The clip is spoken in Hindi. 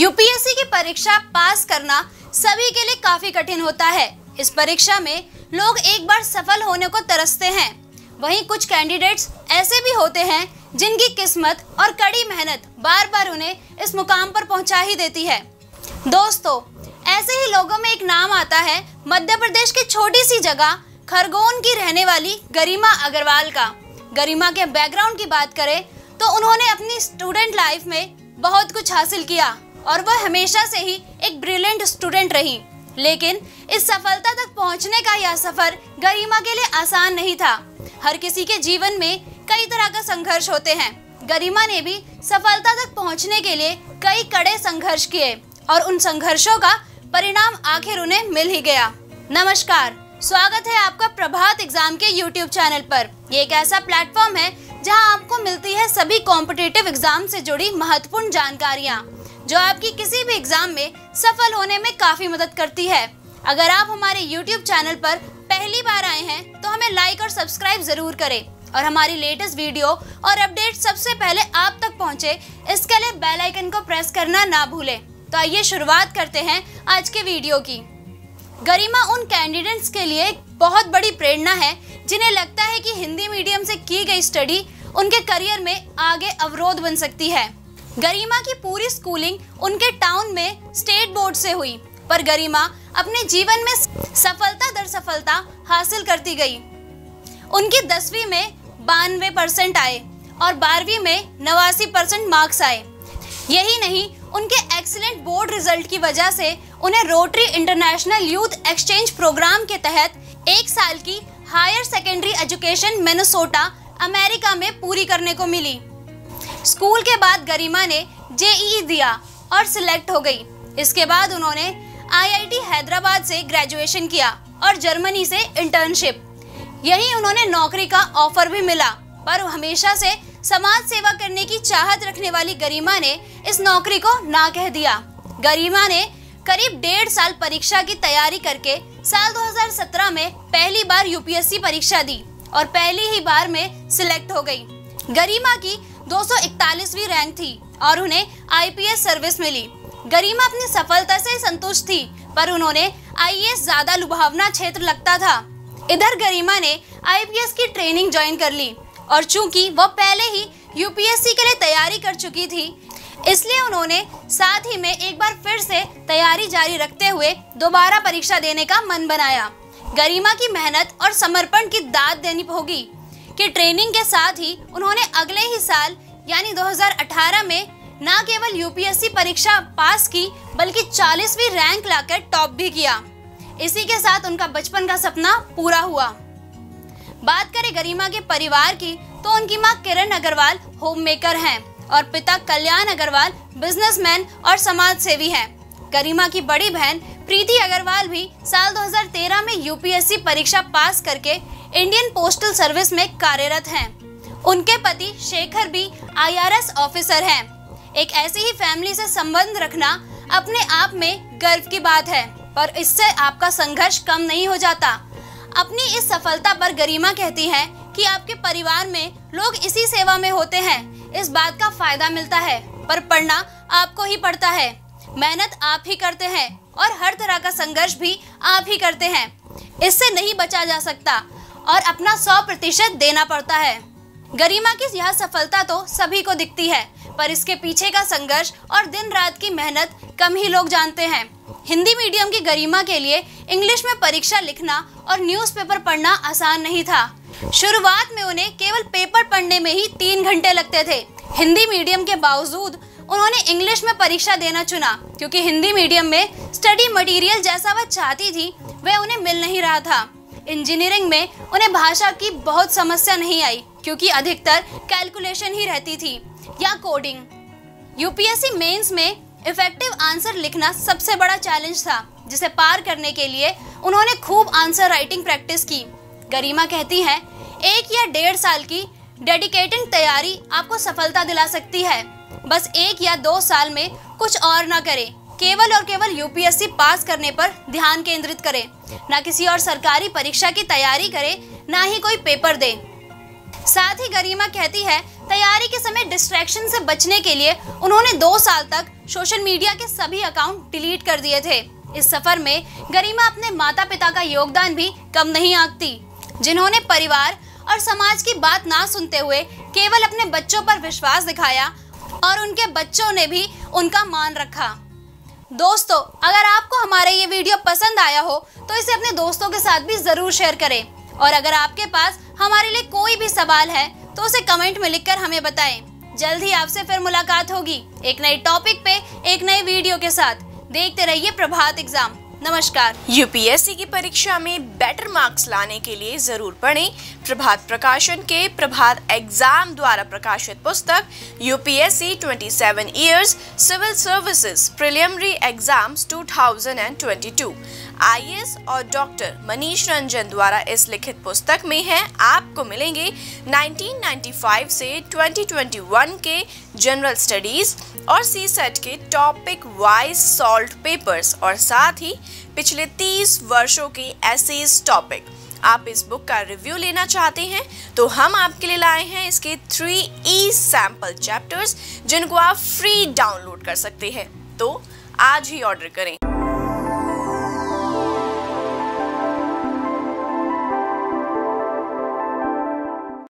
यूपीएससी की परीक्षा पास करना सभी के लिए काफी कठिन होता है। इस परीक्षा में लोग एक बार सफल होने को तरसते हैं। वहीं कुछ कैंडिडेट्स ऐसे भी होते हैं जिनकी किस्मत और कड़ी मेहनत बार बार उन्हें इस मुकाम पर पहुंचा ही देती है। दोस्तों, ऐसे ही लोगों में एक नाम आता है मध्य प्रदेश की छोटी सी जगह खरगोन की रहने वाली गरिमा अग्रवाल का। गरिमा के बैकग्राउंड की बात करें तो उन्होंने अपनी स्टूडेंट लाइफ में बहुत कुछ हासिल किया और वह हमेशा से ही एक ब्रिलियंट स्टूडेंट रही। लेकिन इस सफलता तक पहुंचने का यह सफर गरिमा के लिए आसान नहीं था। हर किसी के जीवन में कई तरह का संघर्ष होते हैं। गरिमा ने भी सफलता तक पहुंचने के लिए कई कड़े संघर्ष किए और उन संघर्षों का परिणाम आखिर उन्हें मिल ही गया। नमस्कार, स्वागत है आपका प्रभात एग्जाम के YouTube चैनल पर। ये एक ऐसा प्लेटफॉर्म है जहां आपको मिलती है सभी कॉम्पिटिटिव एग्जाम से जुड़ी महत्वपूर्ण जानकारियां, जो आपकी किसी भी एग्जाम में सफल होने में काफी मदद करती है। अगर आप हमारे YouTube चैनल पर पहली बार आए हैं तो हमें लाइक और सब्सक्राइब जरूर करें और हमारी लेटेस्ट वीडियो और अपडेट सबसे पहले आप तक पहुंचे, इसके लिए बेल आइकन को प्रेस करना ना भूलें। तो आइए शुरुआत करते हैं आज के वीडियो की। गरिमा उन कैंडिडेट्स के लिए एक बहुत बड़ी प्रेरणा है जिन्हें लगता है कि हिंदी मीडियम से की गई स्टडी उनके करियर में आगे अवरोध बन सकती है। गरिमा की पूरी स्कूलिंग उनके टाउन में स्टेट बोर्ड से हुई, पर गरिमा अपने जीवन में सफलता दर सफलता हासिल करती गई। उनकी 10वीं में 92% आए और 12वीं में 89% मार्क्स आए। यही नहीं, उनके एक्सीलेंट बोर्ड रिजल्ट की वजह से उन्हें rotary international youth exchange program के तहत 1 साल की higher secondary education Minnesota America में पूरी करने को मिली। स्कूल के बाद गरिमा ने जेईई दिया और सिलेक्ट हो गई। इसके बाद उन्होंने आईआईटी हैदराबाद से ग्रेजुएशन किया और जर्मनी से इंटर्नशिप। यहीं उन्होंने नौकरी का ऑफर भी मिला, पर हमेशा से समाज सेवा करने की चाहत रखने वाली गरिमा ने इस नौकरी को ना कह दिया। गरिमा ने करीब 1.5 साल परीक्षा की तैयारी करके साल 2017 में पहली बार यूपीएससी परीक्षा दी और पहली ही बार में सिलेक्ट हो गई। गरिमा की 241वीं रैंक थी और उन्हें आईपीएस सर्विस मिली। गरिमा अपनी सफलता से संतुष्ट थी, पर उन्होंने आईएएस ज्यादा लुभावना क्षेत्र लगता था। इधर गरिमा ने आईपीएस की ट्रेनिंग ज्वाइन कर ली और चूंकि वह पहले ही यूपीएससी के लिए तैयारी कर चुकी थी, इसलिए उन्होंने साथ ही में एक बार फिर से तैयारी जारी रखते हुए दोबारा परीक्षा देने का मन बनाया। गरिमा की मेहनत और समर्पण की दाद देनी होगी कि ट्रेनिंग के साथ ही उन्होंने अगले ही साल यानी 2018 में न केवल यूपीएससी परीक्षा पास की, बल्कि 40वीं रैंक लाकर टॉप भी किया। इसी के साथ उनका बचपन का सपना पूरा हुआ। बात करें गरिमा के परिवार की तो उनकी मां किरण अग्रवाल होममेकर हैं और पिता कल्याण अग्रवाल बिजनेसमैन और समाज सेवी हैं। गरिमा की बड़ी बहन प्रीति अग्रवाल भी साल 2013 में यूपीएससी परीक्षा पास करके इंडियन पोस्टल सर्विस में कार्यरत हैं। उनके पति शेखर भी आईआरएस ऑफिसर हैं। एक ऐसी ही फैमिली से संबंध रखना अपने आप में गर्व की बात है, पर इससे आपका संघर्ष कम नहीं हो जाता। अपनी इस सफलता पर गरिमा कहती है कि आपके परिवार में लोग इसी सेवा में होते हैं, इस बात का फायदा मिलता है, पर पढ़ना आपको ही पड़ता है। मेहनत आप ही करते हैं और हर तरह का संघर्ष भी आप ही करते हैं। इससे नहीं बचा जा सकता और अपना 100% देना पड़ता है। गरिमा की यह सफलता तो सभी को दिखती है, पर इसके पीछे का संघर्ष और दिन रात की मेहनत कम ही लोग जानते हैं। हिंदी मीडियम की गरिमा के लिए इंग्लिश में परीक्षा लिखना और न्यूज़पेपर पढ़ना आसान नहीं था। शुरुआत में उन्हें केवल पेपर पढ़ने में ही 3 घंटे लगते थे। हिंदी मीडियम के बावजूद उन्होंने इंग्लिश में परीक्षा देना चुना, क्योंकि हिंदी मीडियम में स्टडी मटेरियल जैसा वह चाहती थी वह उन्हें मिल नहीं रहा था। इंजीनियरिंग में उन्हें भाषा की बहुत समस्या नहीं आई, क्योंकि अधिकतर कैलकुलेशन ही रहती थी या कोडिंग। यूपीएससी मेंस में इफेक्टिव आंसर लिखना सबसे बड़ा चैलेंज था, जिसे पार करने के लिए उन्होंने खूब आंसर राइटिंग प्रैक्टिस की। गरिमा कहती हैं, 1 या 1.5 साल की डेडिकेटेड तैयारी आपको सफलता दिला सकती है। बस 1 या 2 साल में कुछ और ना करें, केवल और केवल यूपीएससी पास करने पर ध्यान केंद्रित करें, ना किसी और सरकारी परीक्षा की तैयारी करें, ना ही कोई पेपर दे। साथ ही गरिमा कहती है, तैयारी के समय डिस्ट्रैक्शन से बचने के लिए उन्होंने 2 साल तक सोशल मीडिया के सभी अकाउंट डिलीट कर दिए थे। इस सफर में गरिमा अपने माता पिता का योगदान भी कम नहीं आंकती, जिन्होंने परिवार और समाज की बात ना सुनते हुए केवल अपने बच्चों पर विश्वास दिखाया और उनके बच्चों ने भी उनका मान रखा। दोस्तों, अगर आपको हमारा ये वीडियो पसंद आया हो तो इसे अपने दोस्तों के साथ भी जरूर शेयर करें और अगर आपके पास हमारे लिए कोई भी सवाल है तो उसे कमेंट में लिखकर हमें बताएं। जल्द ही आपसे फिर मुलाकात होगी एक नए टॉपिक पे एक नए वीडियो के साथ। देखते रहिए प्रभात एग्जाम। नमस्कार। यूपीएससी की परीक्षा में बेटर मार्क्स लाने के लिए जरूर पढ़ें प्रभात प्रकाशन के प्रभात एग्जाम द्वारा प्रकाशित पुस्तक UPSC 27 years civil services preliminary exams 2022। IAS और डॉक्टर मनीष रंजन द्वारा इस लिखित पुस्तक में है आपको मिलेंगे 1995 से 2021 के जनरल स्टडीज और सीसेट के टॉपिक वाइज सॉल्व्ड पेपर्स और साथ ही पिछले 30 वर्षों के एसेज टॉपिक। आप इस बुक का रिव्यू लेना चाहते हैं तो हम आपके लिए लाए हैं इसके 3 सैंपल चैप्टर्स जिनको आप फ्री डाउनलोड कर सकते हैं। तो आज ही ऑर्डर करें।